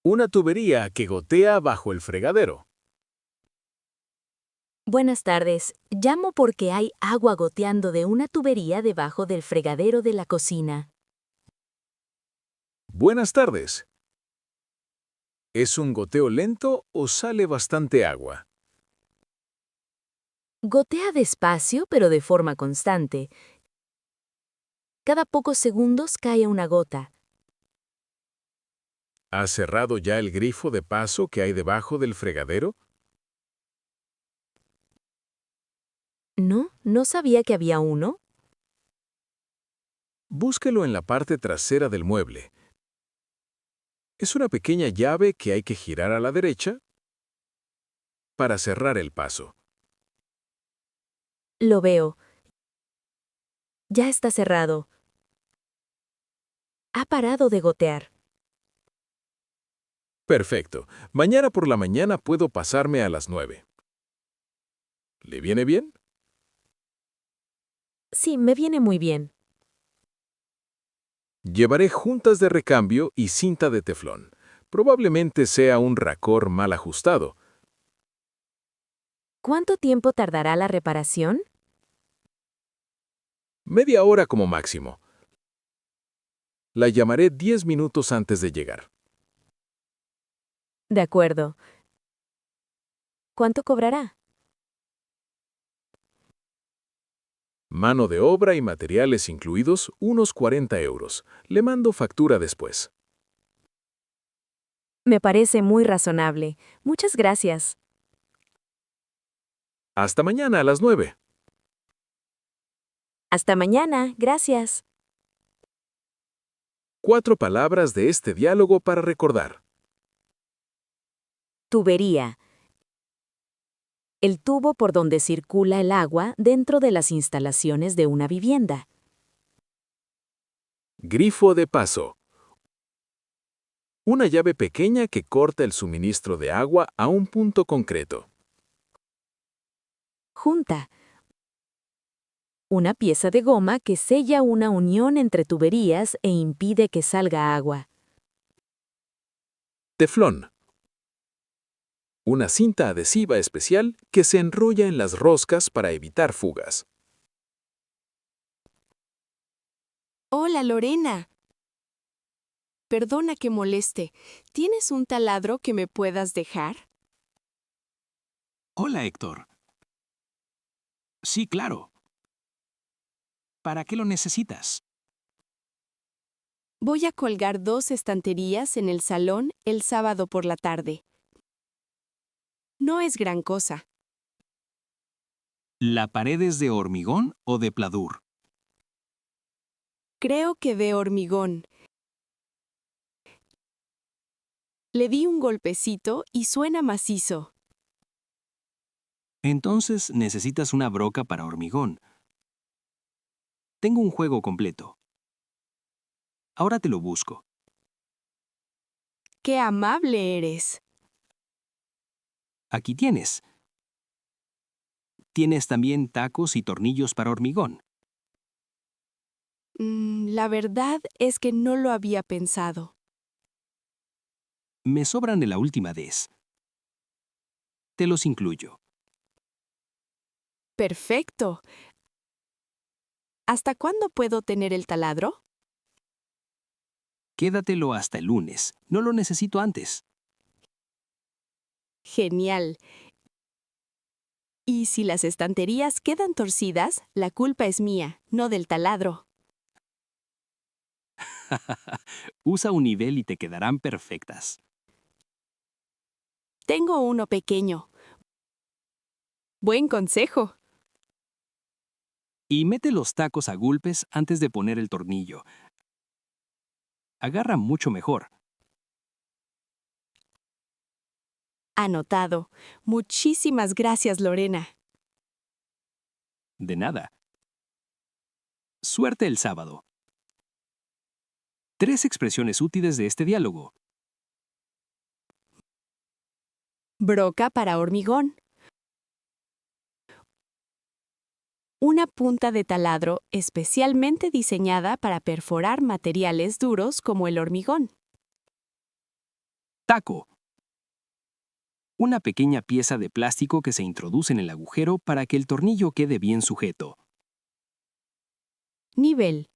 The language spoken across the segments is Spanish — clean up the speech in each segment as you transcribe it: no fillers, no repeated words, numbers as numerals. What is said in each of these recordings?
Una tubería que gotea bajo el fregadero. Buenas tardes. Llamo porque hay agua goteando de una tubería debajo del fregadero de la cocina. Buenas tardes. ¿Es un goteo lento o sale bastante agua? Gotea despacio pero de forma constante. Cada pocos segundos cae una gota. ¿Has cerrado ya el grifo de paso que hay debajo del fregadero? No, no sabía que había uno. Búsquelo en la parte trasera del mueble. Es una pequeña llave que hay que girar a la derecha para cerrar el paso. Lo veo. Ya está cerrado. Ha parado de gotear. Perfecto. Mañana por la mañana puedo pasarme a las 9. ¿Le viene bien? Sí, me viene muy bien. Llevaré juntas de recambio y cinta de teflón. Probablemente sea un racor mal ajustado. ¿Cuánto tiempo tardará la reparación? Media hora como máximo. La llamaré 10 minutos antes de llegar. De acuerdo. ¿Cuánto cobrará? Mano de obra y materiales incluidos, unos 40 euros. Le mando factura después. Me parece muy razonable. Muchas gracias. Hasta mañana a las 9. Hasta mañana. Gracias. 4 palabras de este diálogo para recordar. Tubería. El tubo por donde circula el agua dentro de las instalaciones de una vivienda. Grifo de paso. Una llave pequeña que corta el suministro de agua a un punto concreto. Junta. Una pieza de goma que sella una unión entre tuberías e impide que salga agua. Teflón. Una cinta adhesiva especial que se enrolla en las roscas para evitar fugas. Hola, Lorena. Perdona que moleste. ¿Tienes un taladro que me puedas dejar? Hola, Héctor. Sí, claro. ¿Para qué lo necesitas? Voy a colgar 2 estanterías en el salón el sábado por la tarde. No es gran cosa. ¿La pared es de hormigón o de pladur? Creo que de hormigón. Le di un golpecito y suena macizo. Entonces necesitas una broca para hormigón. Tengo un juego completo. Ahora te lo busco. ¡Qué amable eres! Aquí tienes. Tienes también tacos y tornillos para hormigón. La verdad es que no lo había pensado. Me sobran de la última vez. Te los incluyo. Perfecto. ¿Hasta cuándo puedo tener el taladro? Quédatelo hasta el lunes. No lo necesito antes. Genial. Y si las estanterías quedan torcidas, la culpa es mía, no del taladro. Usa un nivel y te quedarán perfectas. Tengo uno pequeño. Buen consejo. Y mete los tacos a golpes antes de poner el tornillo. Agarra mucho mejor. Anotado. Muchísimas gracias, Lorena. De nada. Suerte el sábado. 3 expresiones útiles de este diálogo. Broca para hormigón. Una punta de taladro especialmente diseñada para perforar materiales duros como el hormigón. Taco. Una pequeña pieza de plástico que se introduce en el agujero para que el tornillo quede bien sujeto. Nivel.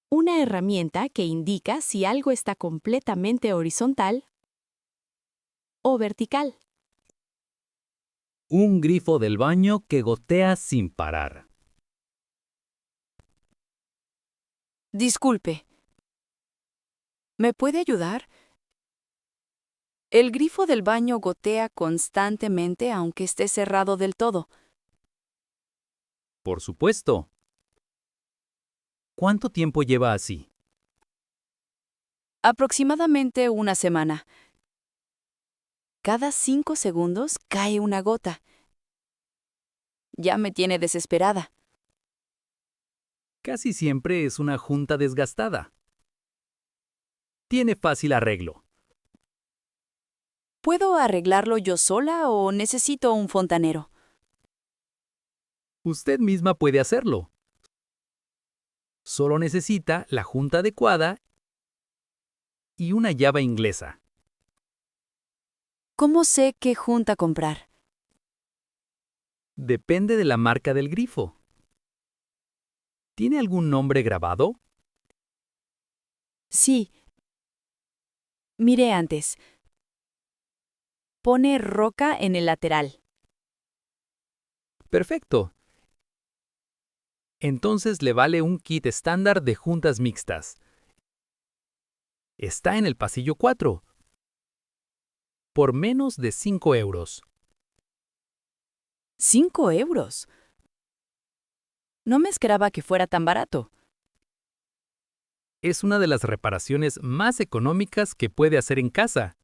Una herramienta que indica si algo está completamente horizontal o vertical. Un grifo del baño que gotea sin parar. Disculpe. ¿Me puede ayudar? El grifo del baño gotea constantemente aunque esté cerrado del todo. Por supuesto. ¿Cuánto tiempo lleva así? Aproximadamente una semana. Cada 5 segundos cae una gota. Ya me tiene desesperada. Casi siempre es una junta desgastada. Tiene fácil arreglo. ¿Puedo arreglarlo yo sola o necesito un fontanero? Usted misma puede hacerlo. Solo necesita la junta adecuada y una llave inglesa. ¿Cómo sé qué junta comprar? Depende de la marca del grifo. ¿Tiene algún nombre grabado? Sí. Mire antes. Pone roca en el lateral. Perfecto. Entonces le vale un kit estándar de juntas mixtas. Está en el pasillo 4. Por menos de 5 euros. 5 euros. No me esperaba que fuera tan barato. Es una de las reparaciones más económicas que puede hacer en casa.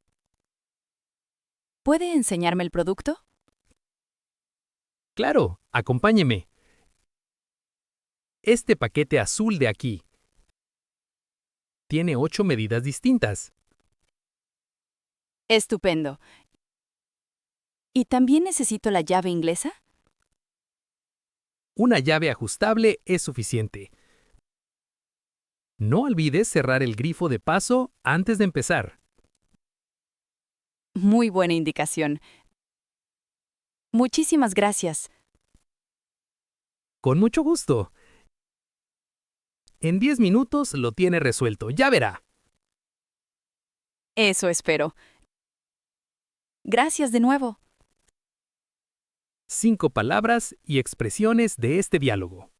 ¿Puede enseñarme el producto? Claro, acompáñeme. Este paquete azul de aquí tiene 8 medidas distintas. Estupendo. ¿Y también necesito la llave inglesa? Una llave ajustable es suficiente. No olvides cerrar el grifo de paso antes de empezar. Muy buena indicación. Muchísimas gracias. Con mucho gusto. En 10 minutos lo tiene resuelto, ya verá. Eso espero. Gracias de nuevo. 5 palabras y expresiones de este diálogo.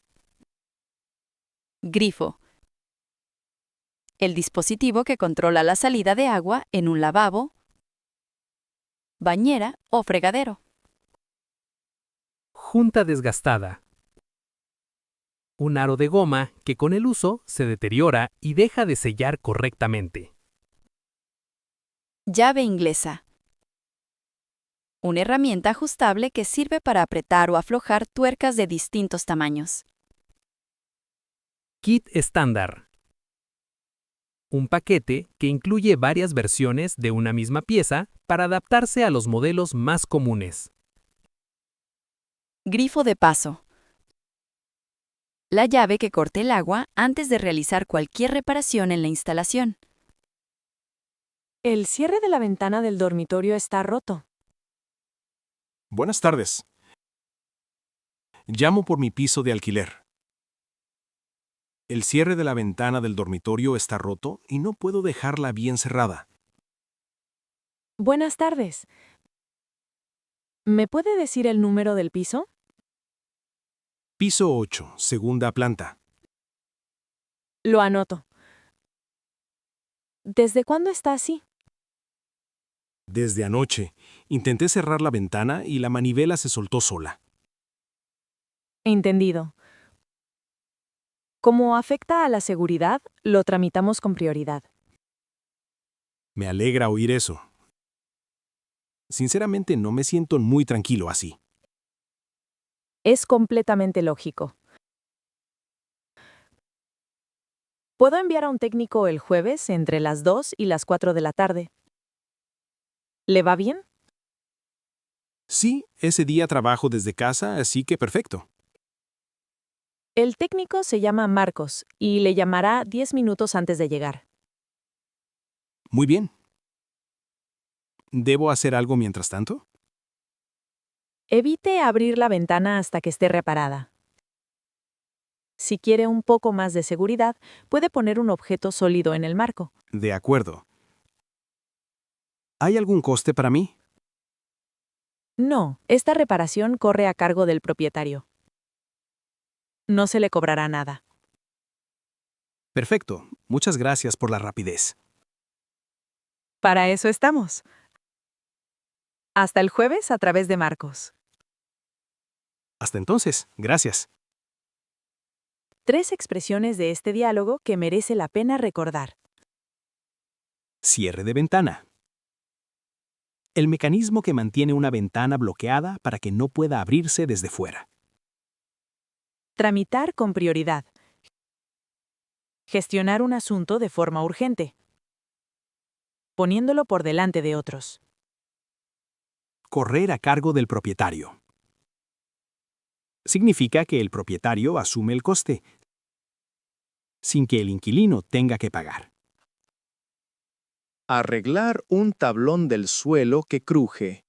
Grifo. El dispositivo que controla la salida de agua en un lavabo, bañera o fregadero. Junta desgastada. Un aro de goma que con el uso se deteriora y deja de sellar correctamente. Llave inglesa. Una herramienta ajustable que sirve para apretar o aflojar tuercas de distintos tamaños. Kit estándar. Un paquete que incluye varias versiones de una misma pieza para adaptarse a los modelos más comunes. Grifo de paso. La llave que corte el agua antes de realizar cualquier reparación en la instalación. El cierre de la ventana del dormitorio está roto. Buenas tardes. Llamo por mi piso de alquiler. El cierre de la ventana del dormitorio está roto y no puedo dejarla bien cerrada. Buenas tardes. ¿Me puede decir el número del piso? Piso 8, segunda planta. Lo anoto. ¿Desde cuándo está así? Desde anoche, intenté cerrar la ventana y la manivela se soltó sola. Entendido. Como afecta a la seguridad, lo tramitamos con prioridad. Me alegra oír eso. Sinceramente, no me siento muy tranquilo así. Es completamente lógico. ¿Puedo enviar a un técnico el jueves entre las 2 y las 4 de la tarde? ¿Le va bien? Sí, ese día trabajo desde casa, así que perfecto. El técnico se llama Marcos y le llamará 10 minutos antes de llegar. Muy bien. ¿Debo hacer algo mientras tanto? Evite abrir la ventana hasta que esté reparada. Si quiere un poco más de seguridad, puede poner un objeto sólido en el marco. De acuerdo. ¿Hay algún coste para mí? No, esta reparación corre a cargo del propietario. No se le cobrará nada. Perfecto. Muchas gracias por la rapidez. Para eso estamos. Hasta el jueves a través de Marcos. Hasta entonces, gracias. 3 expresiones de este diálogo que merece la pena recordar. Cierre de ventana. El mecanismo que mantiene una ventana bloqueada para que no pueda abrirse desde fuera. Tramitar con prioridad. Gestionar un asunto de forma urgente. Poniéndolo por delante de otros. Correr a cargo del propietario. Significa que el propietario asume el coste, sin que el inquilino tenga que pagar. Arreglar un tablón del suelo que cruje.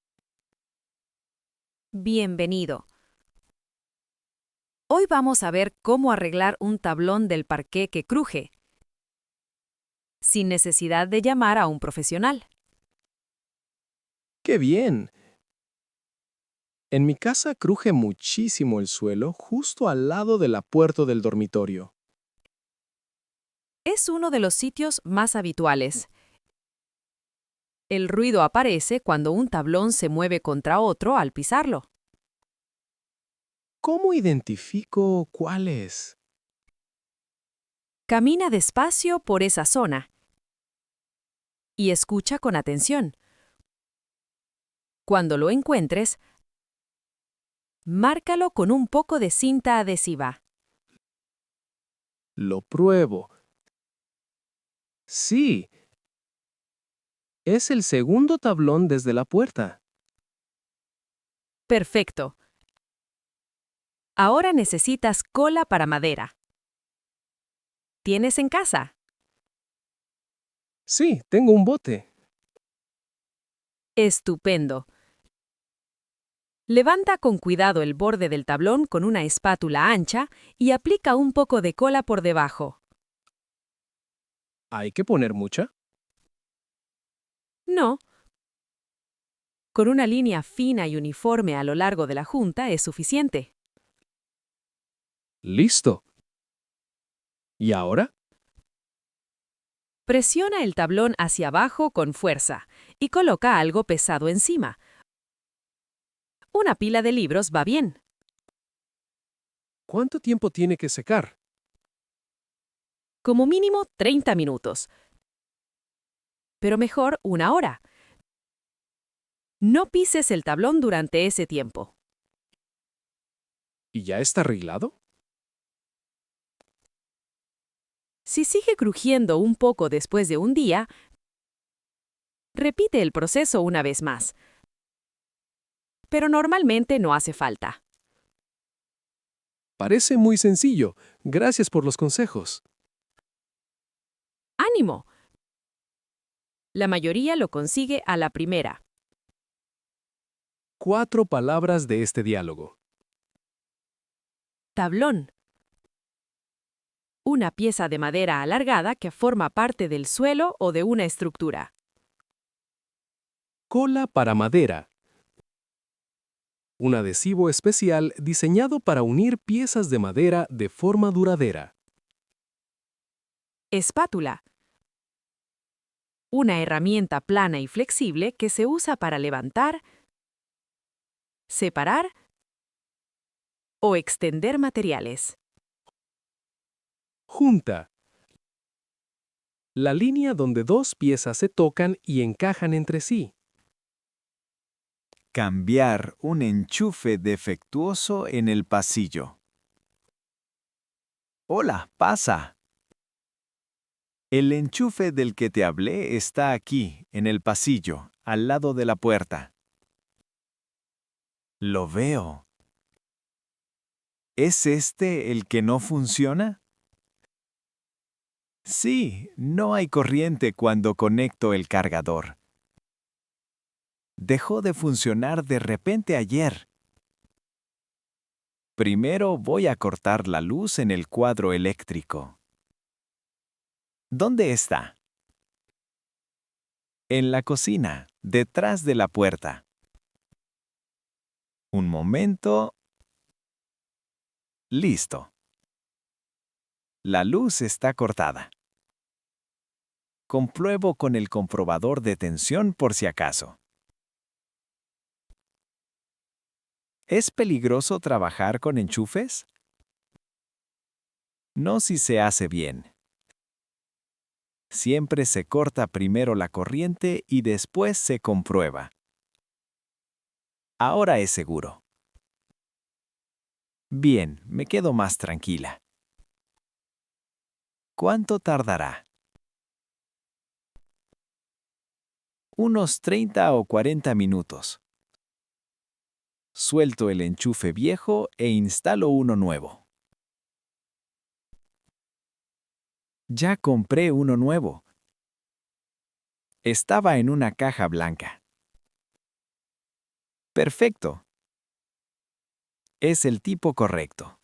Bienvenido. Hoy vamos a ver cómo arreglar un tablón del parqué que cruje, sin necesidad de llamar a un profesional. ¡Qué bien! En mi casa cruje muchísimo el suelo justo al lado de la puerta del dormitorio. Es uno de los sitios más habituales. El ruido aparece cuando un tablón se mueve contra otro al pisarlo. ¿Cómo identifico cuál es? Camina despacio por esa zona y escucha con atención. Cuando lo encuentres, márcalo con un poco de cinta adhesiva. Lo pruebo. Sí. Es el segundo tablón desde la puerta. Perfecto. Ahora necesitas cola para madera. ¿Tienes en casa? Sí, tengo un bote. Estupendo. Levanta con cuidado el borde del tablón con una espátula ancha y aplica un poco de cola por debajo. ¿Hay que poner mucha? No. Con una línea fina y uniforme a lo largo de la junta es suficiente. Listo. ¿Y ahora? Presiona el tablón hacia abajo con fuerza y coloca algo pesado encima. Una pila de libros va bien. ¿Cuánto tiempo tiene que secar? Como mínimo 30 minutos. Pero mejor 1 hora. No pises el tablón durante ese tiempo. ¿Y ya está arreglado? Si sigue crujiendo un poco después de un día, repite el proceso una vez más. Pero normalmente no hace falta. Parece muy sencillo. Gracias por los consejos. ¡Ánimo! La mayoría lo consigue a la primera. 4 palabras de este diálogo. Tablón. Una pieza de madera alargada que forma parte del suelo o de una estructura. Cola para madera. Un adhesivo especial diseñado para unir piezas de madera de forma duradera. Espátula. Una herramienta plana y flexible que se usa para levantar, separar o extender materiales. Junta. La línea donde 2 piezas se tocan y encajan entre sí. Cambiar un enchufe defectuoso en el pasillo. Hola, pasa. El enchufe del que te hablé está aquí, en el pasillo, al lado de la puerta. Lo veo. ¿Es este el que no funciona? Sí, no hay corriente cuando conecto el cargador. Dejó de funcionar de repente ayer. Primero voy a cortar la luz en el cuadro eléctrico. ¿Dónde está? En la cocina, detrás de la puerta. Un momento. Listo. La luz está cortada. Compruebo con el comprobador de tensión por si acaso. ¿Es peligroso trabajar con enchufes? No si se hace bien. Siempre se corta primero la corriente y después se comprueba. Ahora es seguro. Bien, me quedo más tranquila. ¿Cuánto tardará? Unos 30 o 40 minutos. Suelto el enchufe viejo e instalo uno nuevo. Ya compré uno nuevo. Estaba en una caja blanca. Perfecto. Es el tipo correcto.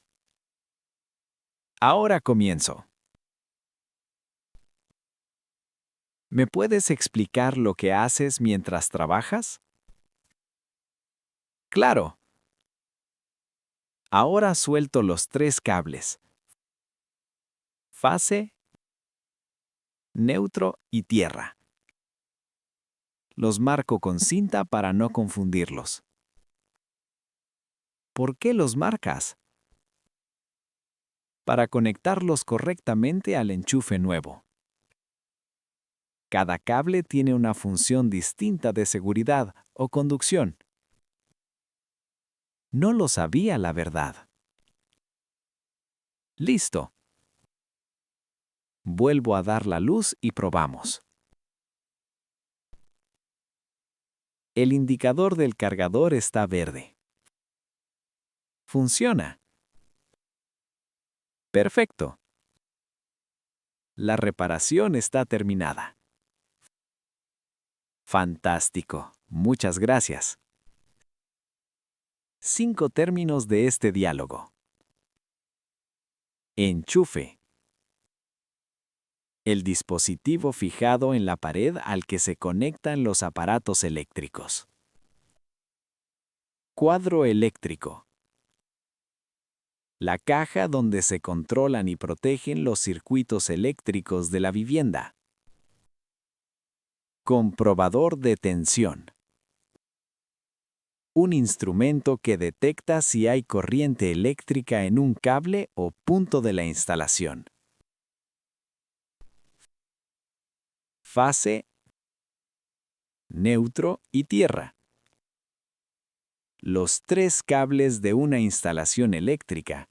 Ahora comienzo. ¿Me puedes explicar lo que haces mientras trabajas? Claro. Ahora suelto los 3 cables. Fase, neutro y tierra. Los marco con cinta para no confundirlos. ¿Por qué los marcas? Para conectarlos correctamente al enchufe nuevo. Cada cable tiene una función distinta de seguridad o conducción. No lo sabía, la verdad. Listo. Vuelvo a dar la luz y probamos. El indicador del cargador está verde. Funciona. Perfecto. La reparación está terminada. Fantástico. Muchas gracias. 5 términos de este diálogo. Enchufe. El dispositivo fijado en la pared al que se conectan los aparatos eléctricos. Cuadro eléctrico. La caja donde se controlan y protegen los circuitos eléctricos de la vivienda. Comprobador de tensión. Un instrumento que detecta si hay corriente eléctrica en un cable o punto de la instalación. Fase, neutro y tierra. Los 3 cables de una instalación eléctrica,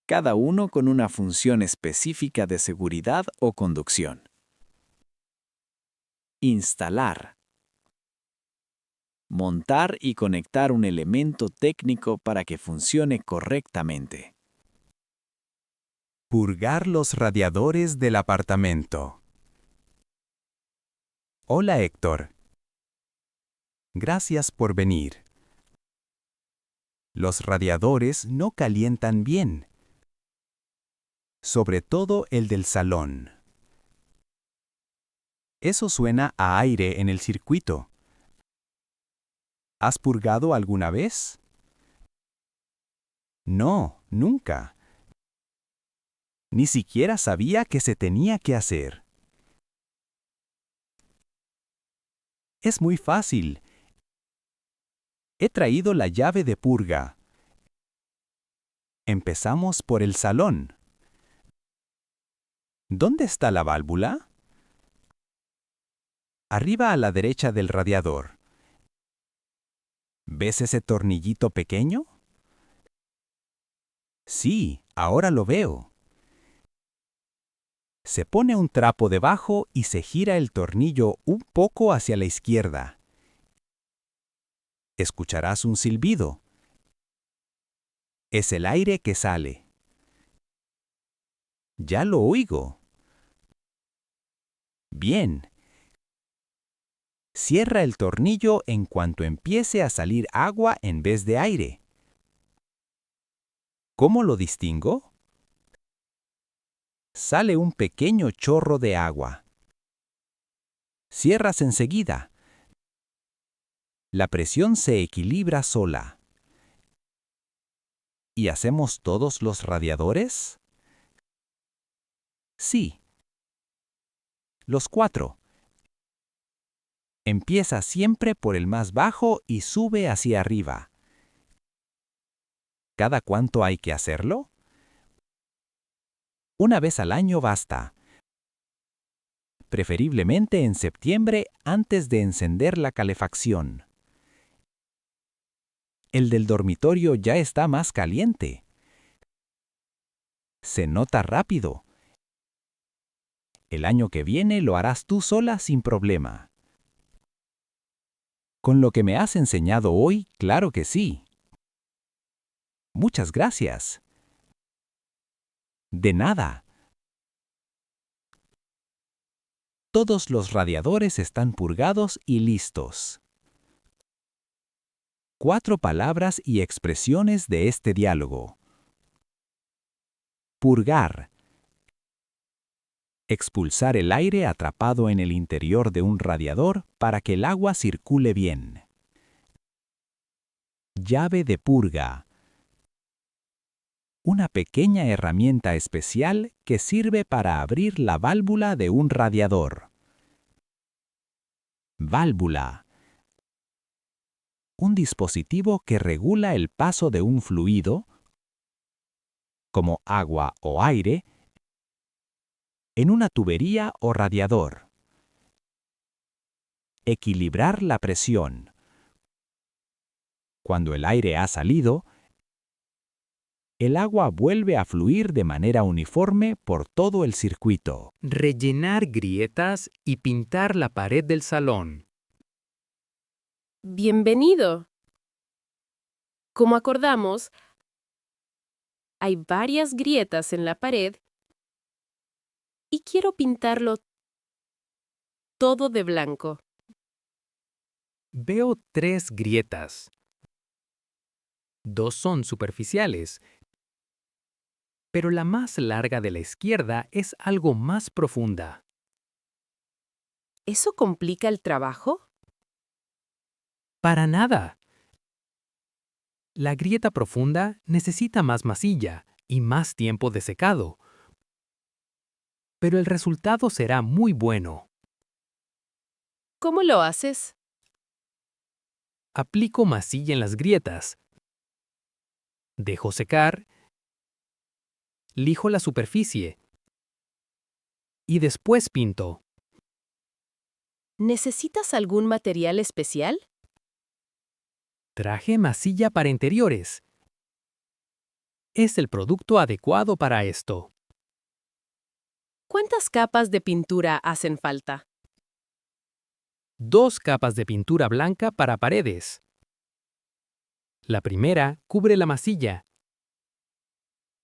cada uno con una función específica de seguridad o conducción. Instalar. Montar y conectar un elemento técnico para que funcione correctamente. Purgar los radiadores del apartamento. Hola, Héctor. Gracias por venir. Los radiadores no calientan bien, sobre todo el del salón. Eso suena a aire en el circuito. ¿Has purgado alguna vez? No, nunca. Ni siquiera sabía que se tenía que hacer. Es muy fácil. He traído la llave de purga. Empezamos por el salón. ¿Dónde está la válvula? Arriba a la derecha del radiador. ¿Ves ese tornillito pequeño? Sí, ahora lo veo. Se pone un trapo debajo y se gira el tornillo un poco hacia la izquierda. Escucharás un silbido. Es el aire que sale. Ya lo oigo. Bien. Cierra el tornillo en cuanto empiece a salir agua en vez de aire. ¿Cómo lo distingo? Sale un pequeño chorro de agua. Cierras enseguida. La presión se equilibra sola. ¿Y hacemos todos los radiadores? Sí. Los 4. Empieza siempre por el más bajo y sube hacia arriba. ¿Cada cuánto hay que hacerlo? Una vez al año basta. Preferiblemente en septiembre antes de encender la calefacción. El del dormitorio ya está más caliente. Se nota rápido. El año que viene lo harás tú sola sin problema. Con lo que me has enseñado hoy, claro que sí. Muchas gracias. De nada. Todos los radiadores están purgados y listos. 4 palabras y expresiones de este diálogo. Purgar. Expulsar el aire atrapado en el interior de un radiador para que el agua circule bien. Llave de purga. Una pequeña herramienta especial que sirve para abrir la válvula de un radiador. Válvula. Un dispositivo que regula el paso de un fluido, como agua o aire, en una tubería o radiador. Equilibrar la presión. Cuando el aire ha salido, el agua vuelve a fluir de manera uniforme por todo el circuito. Rellenar grietas y pintar la pared del salón. Bienvenido. Como acordamos, hay varias grietas en la pared y quiero pintarlo todo de blanco. Veo 3 grietas. 2 son superficiales, pero la más larga de la izquierda es algo más profunda. ¿Eso complica el trabajo? Para nada. La grieta profunda necesita más masilla y más tiempo de secado, pero el resultado será muy bueno. ¿Cómo lo haces? Aplico masilla en las grietas. Dejo secar. Lijo la superficie. Y después pinto. ¿Necesitas algún material especial? Traje masilla para interiores. Es el producto adecuado para esto. ¿Cuántas capas de pintura hacen falta? 2 capas de pintura blanca para paredes. La primera cubre la masilla.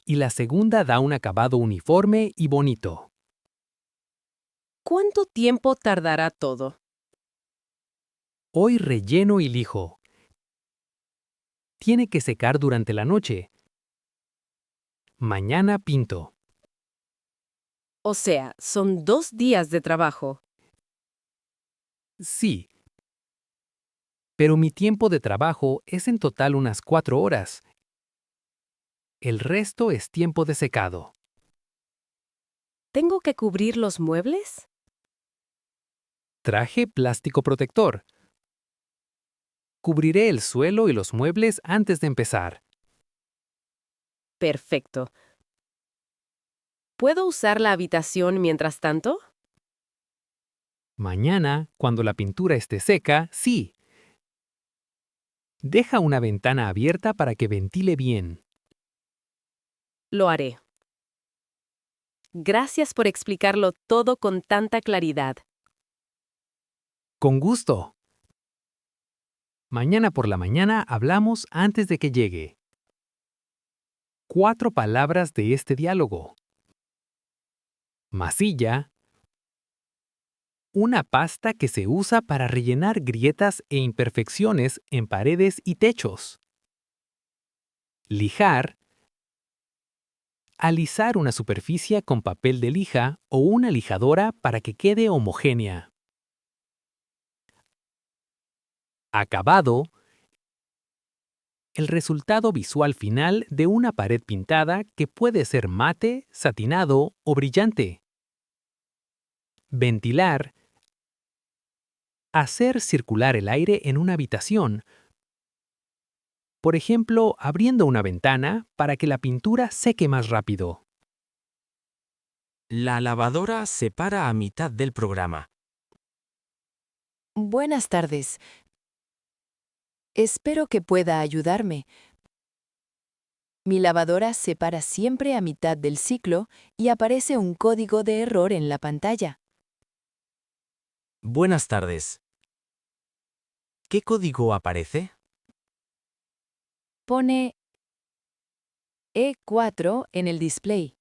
Y la segunda da un acabado uniforme y bonito. ¿Cuánto tiempo tardará todo? Hoy relleno y lijo. Tiene que secar durante la noche. Mañana pinto. O sea, son 2 días de trabajo. Sí. Pero mi tiempo de trabajo es en total unas 4 horas. El resto es tiempo de secado. ¿Tengo que cubrir los muebles? Traje plástico protector. Cubriré el suelo y los muebles antes de empezar. Perfecto. ¿Puedo usar la habitación mientras tanto? Mañana, cuando la pintura esté seca, sí. Deja una ventana abierta para que ventile bien. Lo haré. Gracias por explicarlo todo con tanta claridad. Con gusto. Mañana por la mañana hablamos antes de que llegue. 4 palabras de este diálogo. Masilla, una pasta que se usa para rellenar grietas e imperfecciones en paredes y techos. Lijar. Alisar una superficie con papel de lija o una lijadora para que quede homogénea. Acabado. El resultado visual final de una pared pintada que puede ser mate, satinado o brillante. Ventilar. Hacer circular el aire en una habitación. Por ejemplo, abriendo una ventana para que la pintura seque más rápido. La lavadora se para a mitad del programa. Buenas tardes. Espero que pueda ayudarme. Mi lavadora se para siempre a mitad del ciclo y aparece un código de error en la pantalla. Buenas tardes. ¿Qué código aparece? Pone E4 en el display.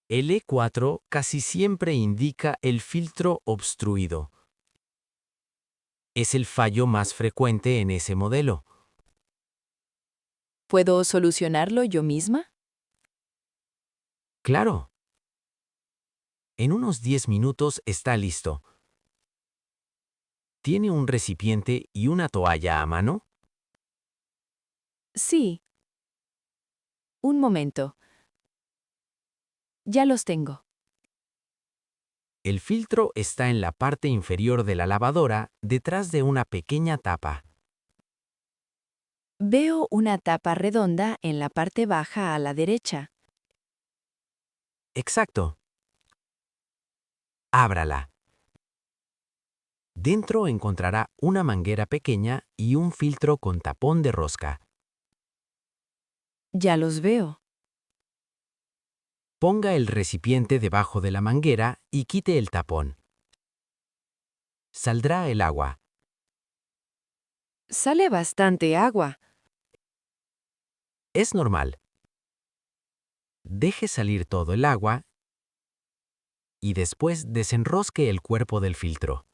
El E4 casi siempre indica el filtro obstruido. Es el fallo más frecuente en ese modelo. ¿Puedo solucionarlo yo misma? Claro. En unos 10 minutos está listo. ¿Tiene un recipiente y una toalla a mano? Sí. Un momento. Ya los tengo. El filtro está en la parte inferior de la lavadora, detrás de una pequeña tapa. Veo una tapa redonda en la parte baja a la derecha. Exacto. Ábrala. Dentro encontrará una manguera pequeña y un filtro con tapón de rosca. Ya los veo. Ponga el recipiente debajo de la manguera y quite el tapón. Saldrá el agua. Sale bastante agua. Es normal. Deje salir todo el agua y después desenrosque el cuerpo del filtro.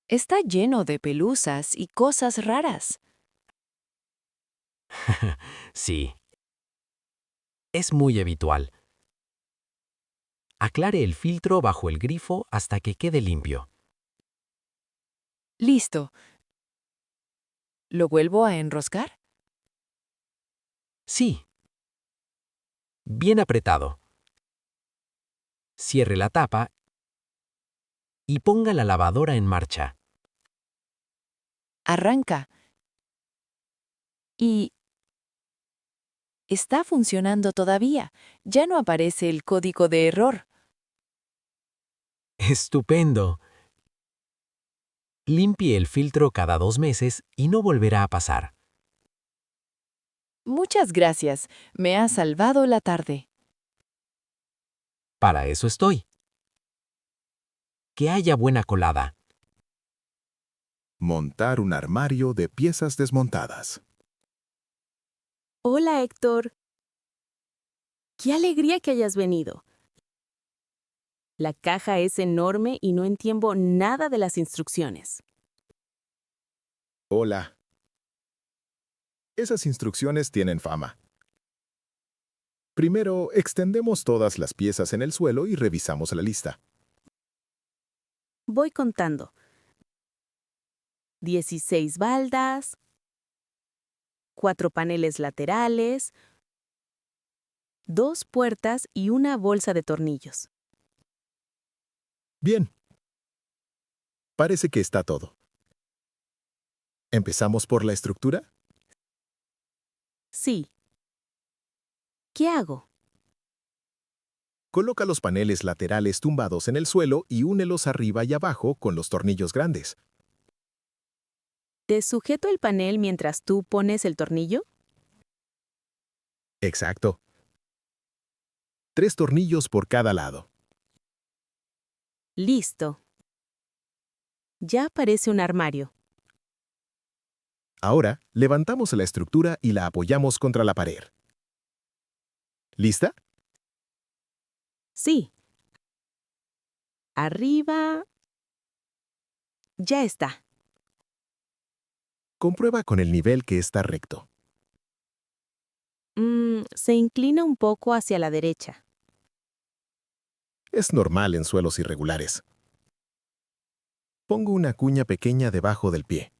Está lleno de pelusas y cosas raras. Sí. Es muy habitual. Aclare el filtro bajo el grifo hasta que quede limpio. Listo. ¿Lo vuelvo a enroscar? Sí. Bien apretado. Cierre la tapa y ponga la lavadora en marcha. Arranca. Y... está funcionando todavía. Ya no aparece el código de error. ¡Estupendo! Limpie el filtro cada 2 meses y no volverá a pasar. Muchas gracias. Me ha salvado la tarde. Para eso estoy. Que haya buena colada. Montar un armario de piezas desmontadas. Hola, Héctor. Qué alegría que hayas venido. La caja es enorme y no entiendo nada de las instrucciones. Hola. Esas instrucciones tienen fama. Primero, extendemos todas las piezas en el suelo y revisamos la lista. Voy contando. 16 baldas, 4 paneles laterales, 2 puertas y una bolsa de tornillos. Bien. Parece que está todo. ¿Empezamos por la estructura? Sí. ¿Qué hago? Coloca los paneles laterales tumbados en el suelo y únelos arriba y abajo con los tornillos grandes. ¿Te sujeto el panel mientras tú pones el tornillo? Exacto. 3 tornillos por cada lado. Listo. Ya aparece un armario. Ahora, levantamos la estructura y la apoyamos contra la pared. ¿Lista? Sí. Arriba. Ya está. Comprueba con el nivel que está recto. Se inclina un poco hacia la derecha. Es normal en suelos irregulares. Pongo una cuña pequeña debajo del pie.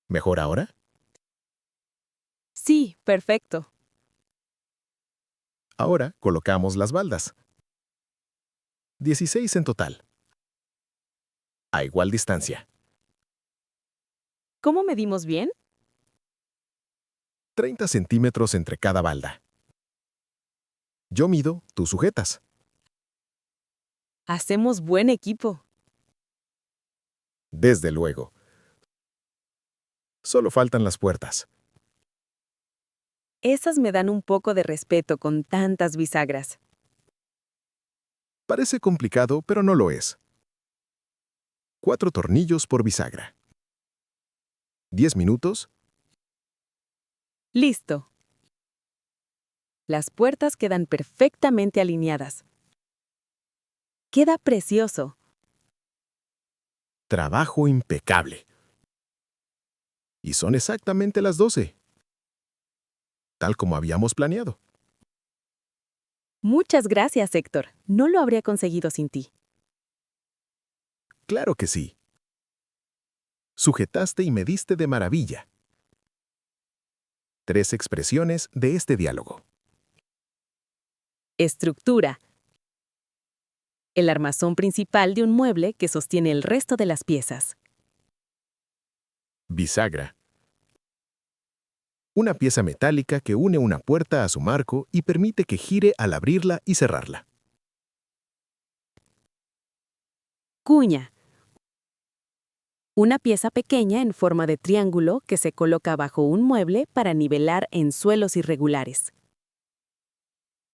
¿Mejor ahora? Sí, perfecto. Ahora colocamos las baldas. 16 en total. A igual distancia. ¿Cómo medimos bien? 30 centímetros entre cada balda. Yo mido, tú sujetas. Hacemos buen equipo. Desde luego. Solo faltan las puertas. Esas me dan un poco de respeto con tantas bisagras. Parece complicado, pero no lo es. 4 tornillos por bisagra. 10 minutos. Listo. Las puertas quedan perfectamente alineadas. Queda precioso. Trabajo impecable. Y son exactamente las 12. Tal como habíamos planeado. Muchas gracias, Héctor. No lo habría conseguido sin ti. Claro que sí. Sujetaste y mediste de maravilla. 3 expresiones de este diálogo. Estructura. El armazón principal de un mueble que sostiene el resto de las piezas. Bisagra. Una pieza metálica que une una puerta a su marco y permite que gire al abrirla y cerrarla. Cuña. Una pieza pequeña en forma de triángulo que se coloca bajo un mueble para nivelar en suelos irregulares.